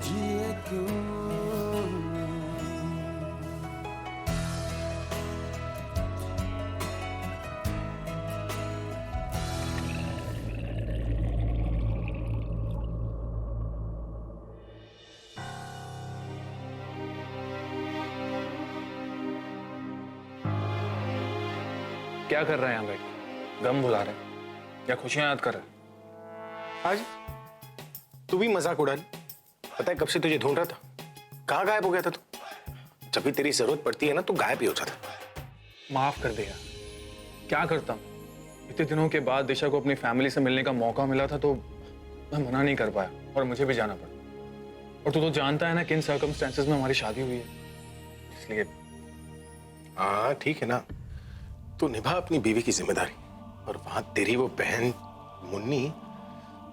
जिए क्यों। क्या कर रहे हैं यहाँ बैठ के? गम भुला रहे हैं या खुशियां याद कर रहे हैं? आज तू भी मजाक उड़ा ली। पता है कब से तुझे ढूंढ रहा था, कहाँ गायब हो गया था तू? जब भी तेरी जरूरत पड़ती है ना तो गायब ही हो जाता। माफ कर दिया, क्या करता हूँ? इतने दिनों के बाद दिशा को अपनी फैमिली से मिलने का मौका मिला था तो मैं मना नहीं कर पाया और मुझे भी जाना पड़ा। और तू तो जानता है ना किन सर्कमस्टेंसेस में हमारी शादी हुई है, इसलिए। हाँ ठीक है ना, तू निभा अपनी बीवी की जिम्मेदारी। और वहां तेरी वो बहन मुन्नी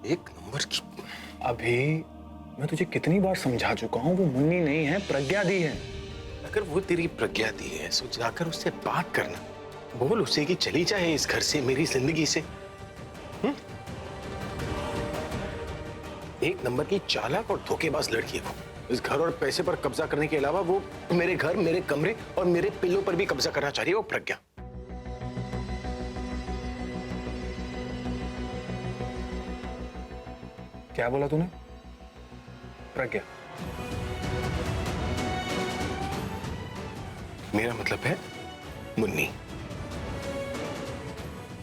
एक नंबर की। अभी मैं तुझे कितनी बार समझा चुका हूँ, वो मुन्नी नहीं है, प्रज्ञा दी है। अगर वो तेरी प्रज्ञा दी है तो जाकर उससे बात करना, बोल उसे कि चली जाए इस घर से, मेरी जिंदगी से। एक नंबर की चालाक और धोखेबाज लड़की है वो। इस घर और पैसे पर कब्जा करने के अलावा वो मेरे घर, मेरे कमरे और मेरे पिल्लों पर भी कब्जा करना चाह रही है वो प्रज्ञा। क्या बोला तूने? प्रज्ञा? मेरा मतलब है मुन्नी।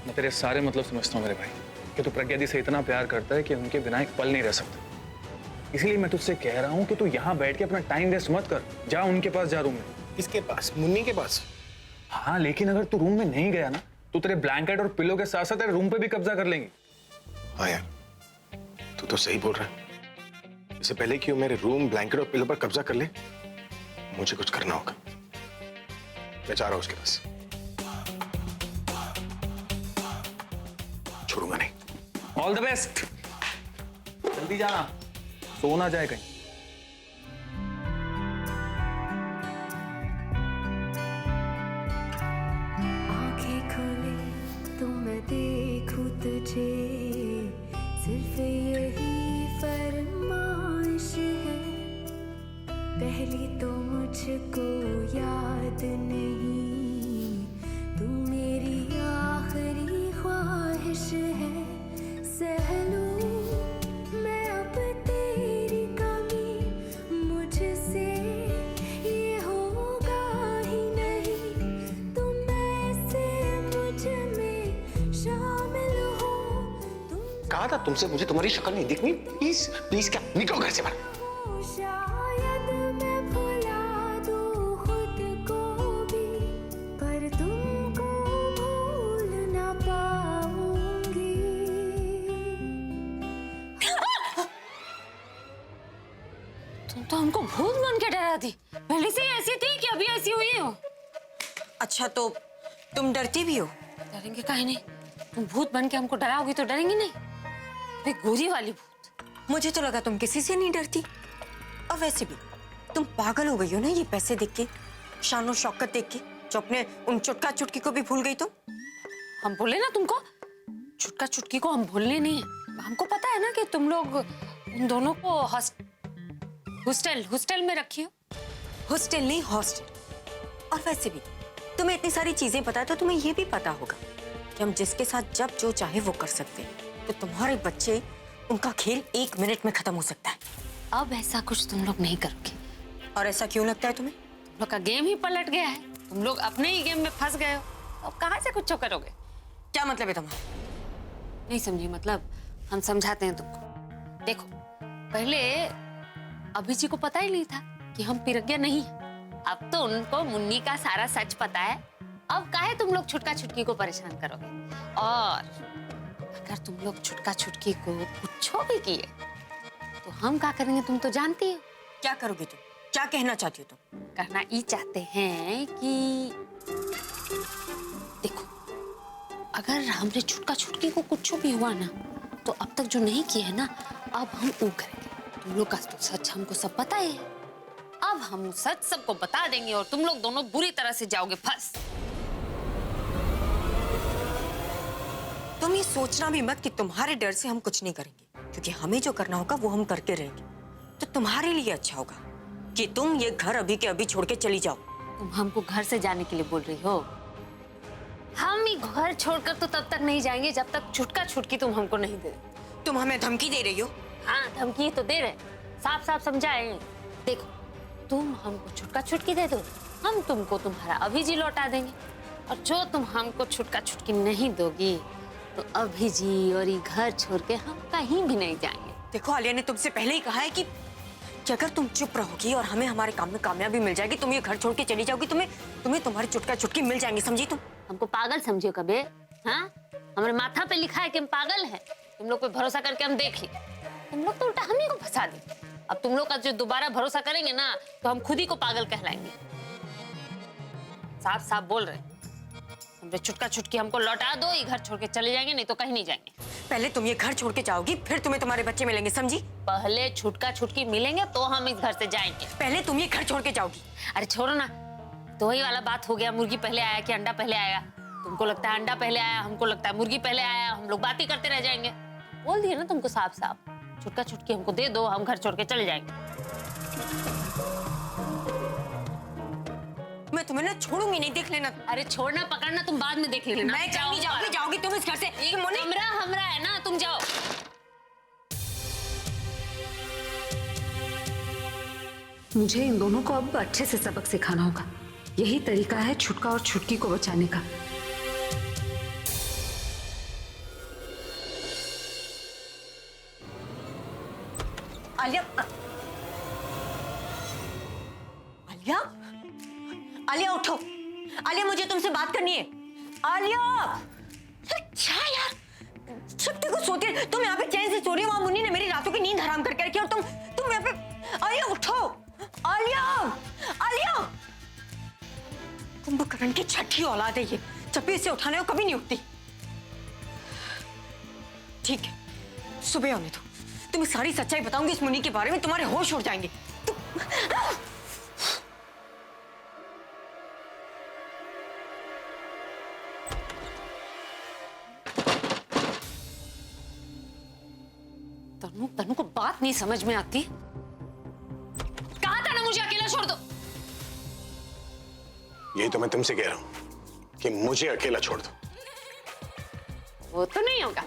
मैं तेरे सारे मतलब समझता हूँ मेरे भाई, कि तू प्रज्ञा दी से इतना प्यार करता है कि उनके बिना एक पल नहीं रह सकता। इसलिए मैं तुझसे कह रहा हूँ कि तू यहाँ बैठ के अपना टाइम वेस्ट मत कर, जा उनके पास, जा रूम में। किसके पास? मुन्नी के पास? हाँ, लेकिन अगर तू रूम में नहीं गया ना तो तेरे ब्लैंकेट और पिलो के साथ साथ तेरे रूम पे भी कब्जा कर लेंगे। हाँ यार, तू तो सही बोल रहा है। इससे पहले कि वो मेरे रूम, ब्लैंकेट और पिलो पर कब्जा कर ले, मुझे कुछ करना होगा। मैं जा रहा हूं उसके पास, छोड़ूंगा नहीं। ऑल द बेस्ट, जल्दी जाना, सो ना जाए कहीं। आंखें खोले तो मैं देखूं तुझे, सिर्फ यही फरमाइश है। पहली तो मुझको याद नहीं, तू मेरी आखिरी ख्वाहिश है। सह लूं मैं अब तेरी कमी, मुझसे ये होगा ही नहीं। तुम ऐसे मुझ में शामिल हो। कहा था तुमसे मुझे तुम्हारी शक्ल नहीं दिखनी। प्लीज प्लीज, क्या निकलो घर से बाहर। शायद मैं भुला दूं खुद को भी, पर तुमको भूल ना पाऊंगी। तुम तो हमको भूत बन के डरा दी। पहले से ही ऐसी थी कि अभी ऐसी हुई हो? अच्छा तो तुम डरती भी हो? डरेंगे काहे नहीं? तुम भूत बन के हमको डराओगी तो डरेंगे नहीं? वे गोरी वाली भूत। मुझे तो लगा तुम किसी से नहीं डरती। और वैसे भी तुम पागल हो गई हो ना ये पैसे देख के, शान और शौकत देख के, जो अपने उन चुटका चुटकी को भी भूल गई तुम। हम बोले ना तुमको, छुटका चुटकी को हम भूलने नहीं है। हमको पता है ना कि तुम लोग उन दोनों को हॉस्टल में रखी हो। हॉस्टल नहीं, हॉस्टल। और वैसे भी तुम्हें इतनी सारी चीजें पता है तो तुम्हें ये भी पता होगा कि हम जिसके साथ जब जो चाहे वो कर सकते हैं। तो तुम्हारे बच्चे, उनका खेल 1 मिनट में खत्म हो सकता है। अब ऐसा कुछ तुम लोग नहीं करोगे। और ऐसा क्यों लगता है तुम्हें? तुम लोग का गेम ही पलट गया है। तुम लोग अपने ही गेम में फंस गए हो। अब कहाँ से कुछ करोगे? क्या मतलब है तुम्हारा? नहीं समझी मतलब? हम समझाते हैं तुमको। देखो, पहले अभी जी को पता ही नहीं था कि हम प्रज्ञा नहीं है। अब तो उनको मुन्नी का सारा सच पता है। अब काहे तुम लोग छुटका छुटकी को परेशान करोगे? और अगर तुम लोग छुटका छुटकी को कुछ भी किए तो हम क्या करेंगे तुम तो जानती हो। क्या करोगी तुम? क्या कहना चाहती हो तुम? कहना ये चाहते हैं कि देखो, अगर हमने छुटका छुटकी को कुछ भी हुआ ना तो अब तक जो नहीं किया है ना, अब हम वो करेंगे। तुम लोग का तो सच हमको सब पता है। अब हम सच सबको बता देंगे और तुम लोग दोनों बुरी तरह से जाओगे फंस। तुम ये सोचना भी मत कि तुम्हारे डर से हम कुछ नहीं करेंगे, क्योंकि हमें जो करना होगा वो हम करके रहेंगे। तो तुम्हारे लिए अच्छा होगा कि तुम ये घर अभी के अभी छोड़ के चली जाओ। तुम हमको घर से जाने के लिए बोल रही हो? हम ये घर छोड़कर तो तब तक नहीं जाएंगे जब तक छुटका छुटकी तुम हमको नहीं दे। तुम हमें धमकी दे रही हो? हाँ, धमकी तो दे रहे, साफ साफ समझाए। देखो, तुम हमको छुटका छुटकी दे दो, हम तुमको तुम्हारा अभिजी लौटा देंगे। और जो तुम हमको छुटका छुटकी नहीं दोगी तो अभिजी और ये घर छोड़ के हम कहीं भी नहीं जाएंगे। देखो, आलिया ने तुमसे पहले ही कहा है कि अगर तुम चुप रहोगी और हमें हमारे काम में कामयाबी मिल जाएगी, तुम ये घर छोड़ के चली जाओगी, तुम्हें तुम्हारी चुटका छुटकी मिल जाएंगी, समझी तुम? हमको पागल समझियो कबे? हाँ, हमारे माथा पे लिखा है कि हम पागल हैं। तुम लोग पे भरोसा करके हम देख ली, तुम लोग तो उल्टा हम ही को फंसा दी। अब तुम लोग का जो दोबारा भरोसा करेंगे ना तो हम खुद ही को पागल कहलाएंगे। साफ साफ बोल रहे, हमसे छुटका छुटकी हमको लौटा दो, ये घर छोड़ के चले जाएंगे, नहीं तो कहीं नहीं जाएंगे। पहले तुम ये घर छोड़ के जाओगी, फिर तुम्हें तुम्हारे बच्चे मिलेंगे, समझी? पहले छुटका छुटकी मिलेंगे तो हम इस घर से जाएंगे। पहले तुम ये घर छोड़ के जाओगी। अरे छोड़ो ना, तो वही वाला बात हो गया, मुर्गी पहले आया कि अंडा पहले आया? तुमको लगता है अंडा पहले आया, हमको लगता है मुर्गी पहले आया। हम लोग बात ही करते रह जाएंगे। बोल दिए ना तुमको साफ साफ, छुटका छुटकी हमको दे दो, हम घर छोड़ के चले जाएंगे। मैं तुम्हें ना छोड़ूंगी नहीं, देख लेना। अरे छोड़ना पकड़ना तुम बाद में देख लेना। मैं कहीं नहीं जाऊंगी, जाओगी तुम इस घर से। ये कमरा हमरा है ना, तुम जाओ। मुझे इन दोनों को अब अच्छे से सबक सिखाना होगा। यही तरीका है छुटका और छुटकी को बचाने का। आलिया, आलिया, आलिया उठो। आलिया, मुझे तुमसे बात करनी है। आलिया, क्या यार, शक्ति को सोती है। तुम यहाँ पे चैन से सो रही हो, वहां मुन्नी ने मेरी रातों की नींद हराम करके रखी, और तुम यहाँ पे। आलिया उठो। आलिया, आलिया, कुंभकर्ण की छठी औलाद है ये, जब भी इसे उठाने को कभी नहीं उठती। ठीक है, सुबह होने दो, तुम्हें सारी सच्चाई बताऊंगी इस मुन्नी के बारे में, तुम्हारे होश उड़ जाएंगे। तनु, तनु को बात नहीं समझ में आती। कहा था ना मुझे अकेला छोड़ दो। यही तो मैं तुमसे कह रहा हूं कि मुझे अकेला छोड़ दो। वो तो नहीं होगा।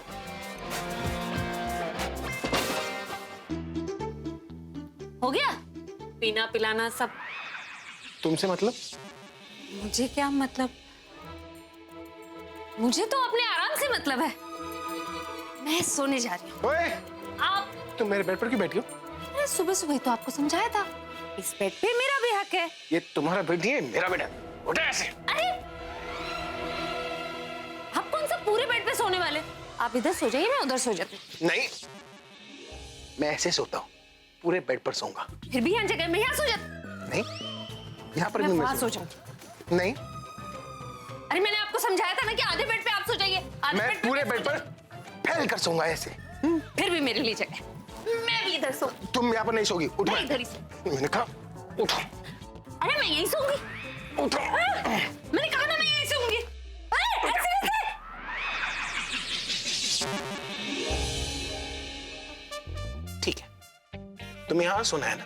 हो गया पीना पिलाना सब? तुमसे मतलब? मुझे क्या मतलब? मुझे तो अपने आराम से मतलब है। मैं सोने जा रही हूँ। ओए, आप तुम मेरे बेड पर क्यों बैठी हो? अरे सुबह सुबह तो आपको समझाया था, इस बेड पे मेरा भी हक है। ये तुम्हारा बेड नहीं है, मेरा बेड है। उठो ऐसे। अरे आप कौन सा पूरे बेड पे सोने वाले? आप इधर सो जाइए, मैं उधर सो जाती हूँ। नहीं, मैं ऐसे सोता हूँ, पूरे बेड पर सोऊंगा। फिर भी यहाँ जगह मैं यहाँ सो जाती। नहीं, यहाँ पर मैं भी वहाँ मैं सो जाऊंगी। नहीं, अरे मैंने आपको समझाया था ना कि आधे बेड पे आप सो जाइए। मैं पूरे बेड पर फैल कर सोऊंगा ऐसे। फिर भी मेरे लिए जगह, मैं भी इधर सो। तुम यहाँ पर नहीं सोगी, उठो। मैं इधर ही सो। मैंने कहा उठो। अरे मैं यहीं सोऊंगी। उठो। मैंने कहा ना मैं यहीं सोऊंगी। अरे ऐसे कैसे? ठीक है, तुम यहाँ सोना है ना,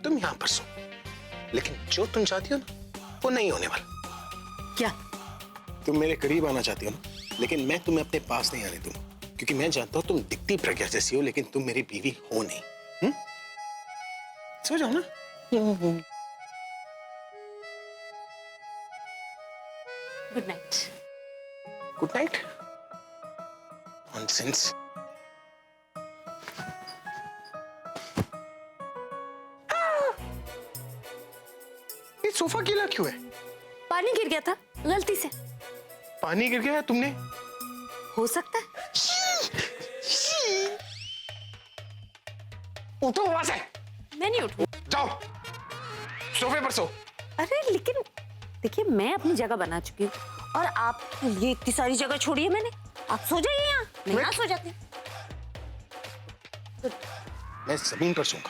तुम यहाँ पर सो, लेकिन जो तुम चाहती हो ना वो नहीं होने वाला। क्या? तुम मेरे करीब आना चाहती हो ना, लेकिन मैं तुम्हें अपने पास नहीं आने दूंगा, क्योंकि मैं जानता हूं तुम दिखती प्रज्ञा जैसी हो, लेकिन तुम मेरी बीवी हो नहीं। सो जाओ ना। Good night. Good night. Nonsense. ये सोफा गीला क्यों है? पानी गिर गया था गलती से। पानी गिर गया है तुमने? हो सकता है। उठो वहां से। मैं नहीं उठूं। जाओ सोफे पर सो। अरे लेकिन देखिए, मैं अपनी जगह बना चुकी हूँ और आप ये इतनी सारी जगह छोड़ी है मैंने। आप सो जाइए यहाँ, मैं यहाँ सो जाती हूँ। मैं जमीन पर सोऊंगा।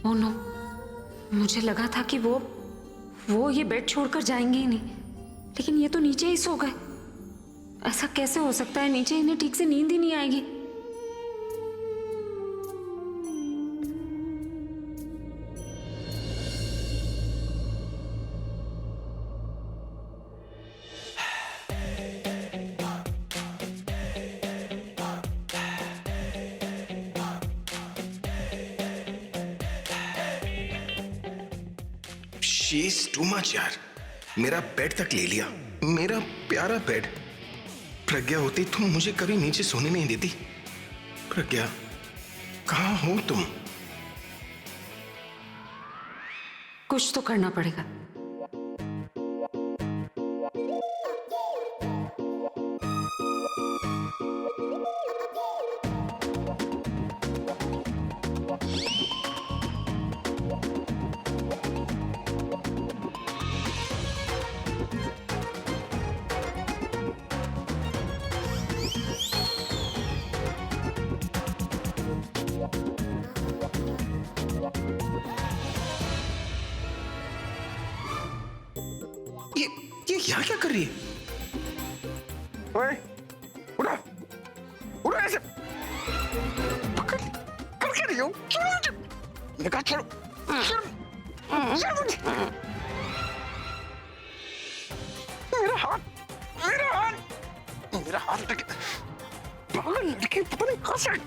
ओह नो, मुझे लगा था कि वो ये बेड छोड़कर जाएंगे ही नहीं, लेकिन ये तो नीचे ही सो गए। ऐसा कैसे हो सकता है? नीचे इन्हें ठीक से नींद ही नहीं आएगी। शी इज टू मच यार। मेरा बेड तक ले लिया, मेरा प्यारा बेड। प्रज्ञा होती तुम मुझे कभी नीचे सोने नहीं देती। प्रज्ञा, कहाँ हो तुम? कुछ तो करना पड़ेगा। ये यहाँ क्या कर रही है? ओए, उड़ा, उड़ा ऐसे। पकड़ क्या रही हो? छोड़ो मुझे। मैंने कहा छोड़ो, छोड़ो मुझे। मेरा हाथ, मेरा हाथ लगे। पागल लड़की, पता नहीं कहाँ से।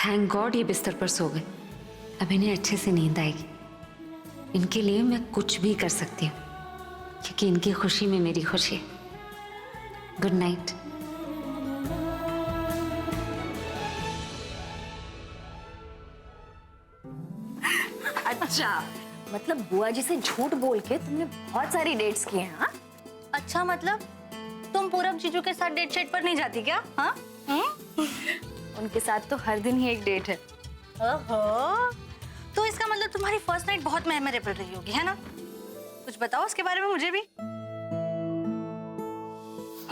थैंक गॉड ये बिस्तर पर सो गए। अब इन्हें अच्छे से नींद आएगी। इनके लिए मैं कुछ भी कर सकती हूँ, क्योंकि इनकी खुशी में मेरी खुशी है। Good night. अच्छा, मतलब बुआ जी से झूठ बोल के तुमने बहुत सारी डेट्स की हैं, हाँ? अच्छा, मतलब तुम पूरब जीजू के साथ डेट शेट पर नहीं जाती क्या? हाँ? उनके साथ तो हर दिन ही एक डेट है। ओहो, तो इसका मतलब तुम्हारी फर्स्ट नाइट बहुत मेमोरेबल रही होगी, है ना? कुछ बताओ उसके बारे में मुझे भी।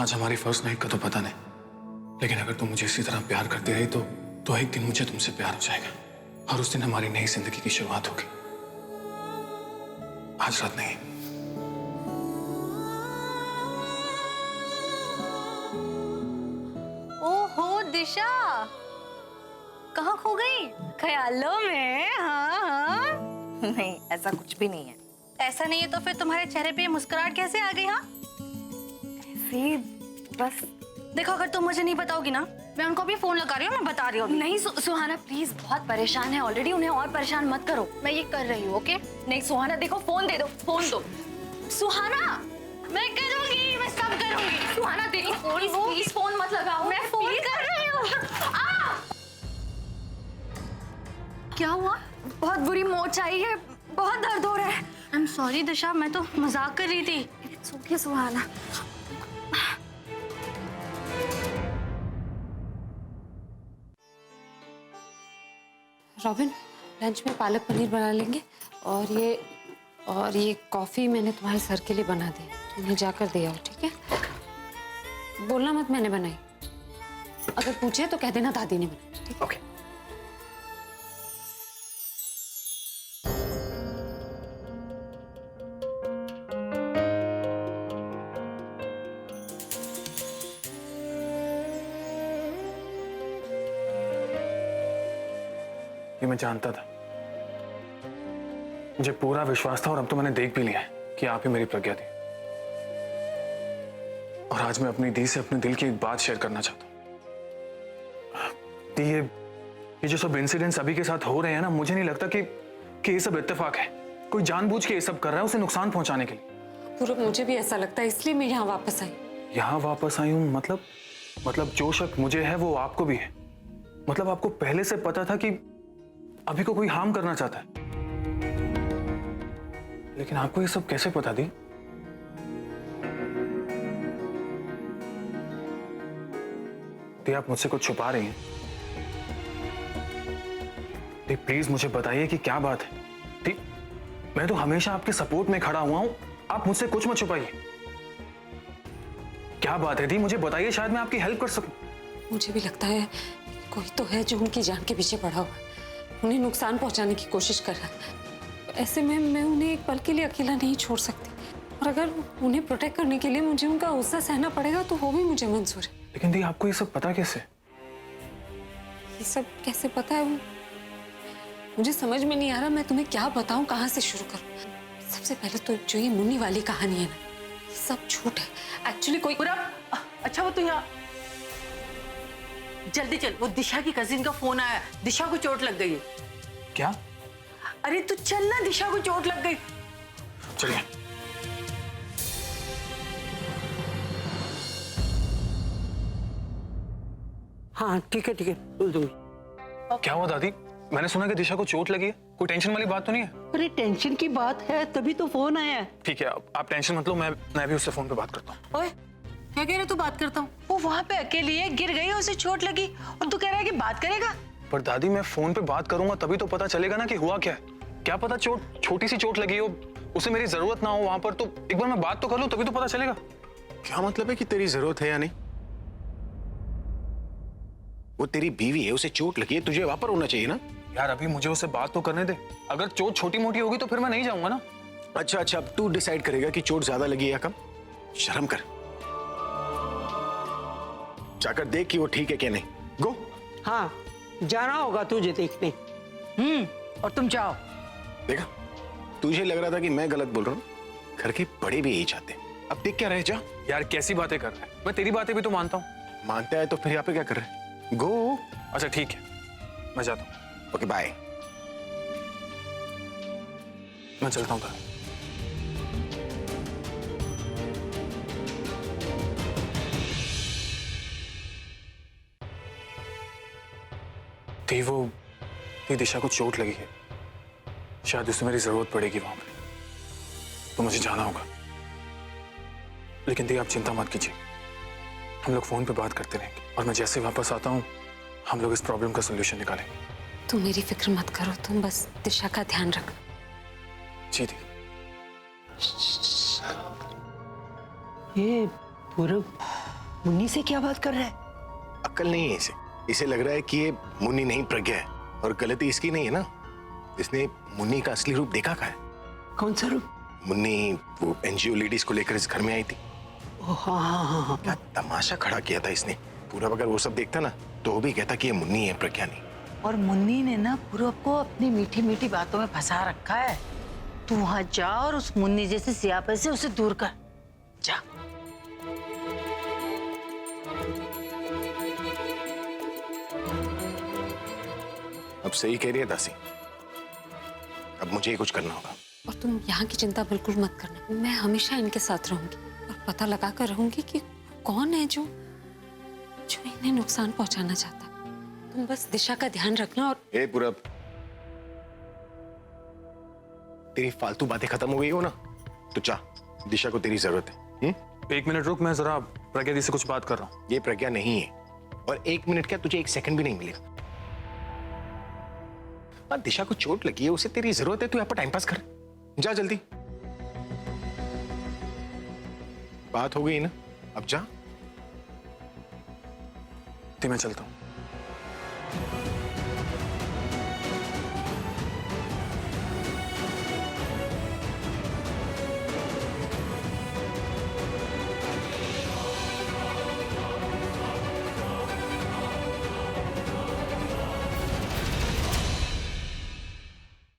आज हमारी फर्स्ट नाइट का तो पता नहीं, लेकिन अगर तुम मुझे इसी तरह प्यार करती रही तो एक दिन मुझे तुमसे प्यार हो जाएगा और उस दिन हमारी नई जिंदगी की शुरुआत होगी। आज रात नहीं। ओहो दिशा, कहाँ खो गई? ख्यालों में? हाँ हाँ। नहीं, ऐसा कुछ भी नहीं है। ऐसा नहीं है तो फिर तुम्हारे चेहरे पे मुस्कुराहट कैसे आ गई? हाँ, ऐसे बस। देखो, अगर तुम मुझे नहीं बताओगी ना, मैं उनको भी फोन लगा रही हूँ, मैं बता रही हूँ। नहीं सुहाना, प्लीज, बहुत परेशान है ऑलरेडी, उन्हें और परेशान मत करो। मैं ये कर रही हूँ, ओके? नहीं सुहाना, देखो, फोन दे दो, फोन दो। सुहाना, मैं करूँगी, मैं सब करूँगी। सुहाना देखो, प्लीज फोन मत लगाओ। मैं फोन कर रही हूँ। क्या हुआ? बहुत बुरी मोच आई है, बहुत दर्द हो रहा है। आई एम सॉरी दिशा, मैं तो मजाक कर रही थी। It's okay Suhana. Robin, lunch में पालक पनीर बना लेंगे और ये कॉफी मैंने तुम्हारे सर के लिए बना दी, तुम्हें जाकर दे आओ, ठीक है? बोलना मत मैंने बनाई, अगर पूछे तो कह देना दादी ने बनाई, ठीक है? ओके। ये मैं जानता था, मुझे पूरा विश्वास था और अब तो मैंने देख भी लिया है कि आप ही मेरी प्रज्ञा थी। और आज मैं अपनी दी से अपने दिल की एक बात शेयर करना चाहता हूँ। ये जो सब इंसिडेंट्स अभी के साथ हो रहे हैं ना, मुझे नहीं लगता कि ये सब इत्तेफाक है। कोई जानबूझ के ये सब कर रहा है उसे नुकसान पहुंचाने के लिए। पूरब, मुझे भी ऐसा लगता है, इसलिए मैं यहाँ वापस आई। यहाँ वापस आई हूँ मतलब जो शक मुझे है वो आपको भी है। मतलब आपको पहले से पता था कि अभी को कोई हार्म करना चाहता है, लेकिन आपको ये सब कैसे पता दी? आप मुझसे कुछ छुपा रही हैं। प्लीज मुझे बताइए कि क्या बात है। ठीक, मैं तो हमेशा आपके सपोर्ट में खड़ा हुआ हूं, आप मुझसे कुछ मत छुपाइए। क्या बात है दी, मुझे बताइए, शायद मैं आपकी हेल्प कर सकूं। मुझे भी लगता है कोई तो है जो उनकी जान के पीछे पड़ा हुआ है, उन्हें नुकसान पहुंचाने की कोशिश कर रहा है। ऐसे में मैं उन्हें एक पल के लिए अकेला नहीं छोड़ सकती, और अगर उन्हें प्रोटेक्ट करने के लिए मुझे उनका गुस्सा सहना पड़ेगा तो वो भी मुझे मंजूर है। लेकिन दी, आपको ये सब पता कैसे? ये सब कैसे पता है मुझे समझ में नहीं आ रहा। मैं तुम्हें क्या बताऊं, कहां से शुरू करूं? सबसे पहले तो जो ये मुन्नी वाली कहानी है ना, ये सब झूठ है। एक्चुअली कोई अच्छा वो तो यहाँ जल्दी चल, वो दिशा की कजिन का फोन आया, दिशा को चोट लग गई है। क्या? अरे तू चल ना, दिशा को चोट लग गई। चलिए। हाँ ठीक है बोल दूंगी। क्या हुआ दादी? मैंने सुना कि दिशा को चोट लगी है। कोई टेंशन वाली बात तो नहीं है? अरे टेंशन की बात है तभी तो फोन आया है। ठीक है, आप टेंशन मत लो, मैं भी उससे फोन पे बात करता हूँ। ओए क्या कह रहे तू? बात करता हूँ। वो वहां पे अकेली है, गिर गई, उसे चोट लगी और तू कह रहा है कि बात करेगा? पर दादी, मैं फोन पे बात करूंगा तभी तो पता चलेगा ना कि हुआ क्या है। क्या पता छोटी सी चोट लगी हो, उसे मेरी जरूरत ना हो वहां पर, तो एक बार मैं बात तो कर लूं तभी तो पता चलेगा। क्या मतलब है कि तेरी जरूरत है या नहीं? वो तेरी बीवी है, उसे चोट लगी है, तुझे वहां पर होना चाहिए ना। यार अभी मुझे उससे बात तो करने दे। अगर चोट छोटी मोटी होगी तो फिर मैं नहीं जाऊंगा ना। अच्छा अब तू डिसाइड करेगा कि चोट ज्यादा लगी है या कम। शर्म कर, जाकर देख कि वो ठीक है क्या नहीं। गो। हाँ जाना होगा तुझे देखने। और तुम जाओ। देखा, तुझे लग रहा था कि मैं गलत बोल रहा हूँ, घर के बड़े भी यही चाहते हैं। अब देख क्या रहे, जा। यार कैसी बातें कर रहा है? मैं तेरी बातें भी तो मानता हूँ। मानता है तो फिर यहाँ पे क्या कर रहे हैं? गो। अच्छा ठीक है, मैं जाता हूँ। Okay bye. मैं चलता हूँ दादी। वो दिशा को चोट लगी है, शायद उसे मेरी जरूरत पड़ेगी वहां पे, तो मुझे जाना होगा। लेकिन दी आप चिंता मत कीजिए, हम लोग फोन पे बात करते रहेंगे और मैं जैसे वापस आता हूँ हम लोग इस प्रॉब्लम का सोल्यूशन निकालेंगे। तुम मेरी फिक्र मत करो, तुम बस दिशा का ध्यान रखना। जी दी। ये पूरब मुन्नी से क्या बात कर रहा है? अक्ल नहीं है इसे लग रहा है कि ये मुन्नी नहीं प्रज्ञा है, और गलती इसकी नहीं है ना। इसने मुन्नी का असली रूप देखा कहाँ है? कौन सा रूप? मुन्नी वो एनजीओ लेडीज को लेकर इस घर में आई थी। हाँ। क्या तमाशा खड़ा किया था इसने। पूरा अगर वो सब देखता ना तो वो भी कहता कि ये मुन्नी है, प्रज्ञा नहीं। और मुन्नी ने ना पूरब को अपनी मीठी मीठी बातों में फंसा रखा है। तू वहां जा और उस मुन्नी जैसे सियापे से उसे दूर कर जा। अब सही कह रही है दासी, अब मुझे ही कुछ करना होगा। और तुम यहाँ की चिंता बिल्कुल मत करना, मैं हमेशा इनके साथ रहूंगी और पता लगा कर रहूंगी कि कौन है जो इन्हें नुकसान पहुंचाना चाहता। तुम बस दिशा का ध्यान रखना। और ए पूरब, तेरी फालतू बातें खत्म हो गई हो ना, तो जा, दिशा को तेरी जरूरत है। एक मिनट रुक, मैं जरा प्रज्ञा दी से कुछ बात कर रहा हूँ। ये प्रज्ञा नहीं है, और 1 मिनट क्या, तुझे 1 सेकंड भी नहीं मिलेगा। दिशा को चोट लगी है, उसे तेरी जरूरत है, तू यहाँ पर टाइम पास कर। जा जल्दी। बात हो गई ना, अब जा। मैं चलता हूँ।